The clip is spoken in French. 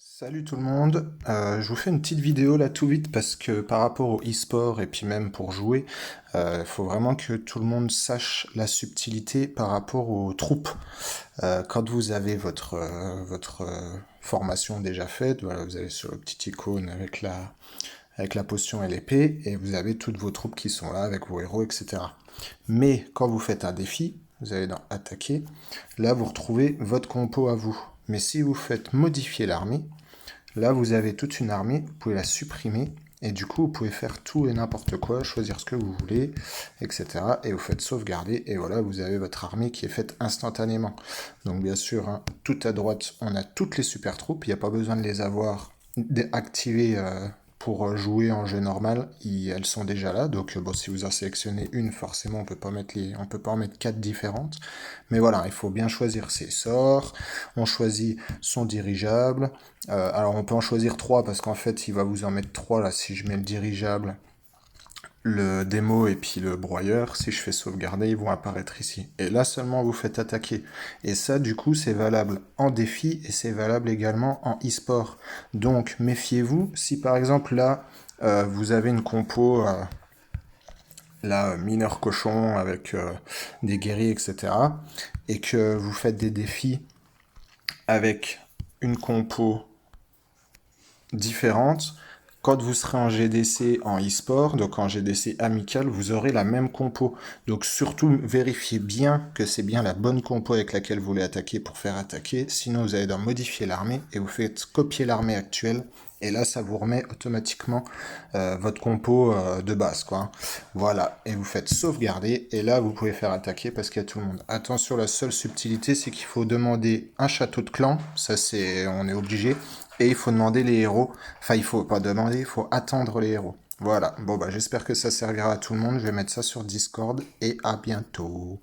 Salut tout le monde. Je vous fais une petite vidéo là tout vite parce que par rapport au e-sport et puis même pour jouer, il faut vraiment que tout le monde sache la subtilité par rapport aux troupes. Quand vous avez votre formation déjà faite, voilà, vous allez sur le petit icône avec la potion et l'épée et vous avez toutes vos troupes qui sont là avec vos héros, etc. Mais quand vous faites un défi, vous allez dans attaquer, là vous retrouvez votre compo à vous. Mais si vous faites modifier l'armée, là, vous avez toute une armée, vous pouvez la supprimer, et du coup, vous pouvez faire tout et n'importe quoi, choisir ce que vous voulez, etc. Et vous faites sauvegarder, et voilà, vous avez votre armée qui est faite instantanément. Donc bien sûr, hein, tout à droite, on a toutes les super troupes, il n'y a pas besoin de les avoir activées pour jouer en jeu normal, elles sont déjà là. Donc bon, si vous en sélectionnez une, forcément, on peut pas en mettre quatre différentes. Mais voilà, il faut bien choisir ses sorts. On choisit son dirigeable. Alors on peut en choisir trois parce qu'en fait il va vous en mettre trois là si je mets le dirigeable, le démo et puis le broyeur. Si je fais sauvegarder, ils vont apparaître ici. Et là seulement vous faites attaquer. Et ça du coup c'est valable en défi et c'est valable également en e-sport. Donc méfiez-vous si par exemple là vous avez une compo là mineur cochon avec des guerriers etc. et que vous faites des défis avec une compo différentes. Quand vous serez en GDC en e-sport, donc en GDC amical, vous aurez la même compo. Donc surtout vérifiez bien que c'est bien la bonne compo avec laquelle vous voulez attaquer pour faire attaquer. Sinon vous allez dans modifier l'armée et vous faites copier l'armée actuelle. Et là, ça vous remet automatiquement votre compo de base, quoi. Voilà. Et vous faites sauvegarder. Et là, vous pouvez faire attaquer parce qu'il y a tout le monde. Attention, la seule subtilité, c'est qu'il faut demander un château de clan. Ça, on est obligé. Et il faut demander les héros. Enfin, il faut pas demander, il faut attendre les héros. Voilà. Bon, bah, j'espère que ça servira à tout le monde. Je vais mettre ça sur Discord et à bientôt.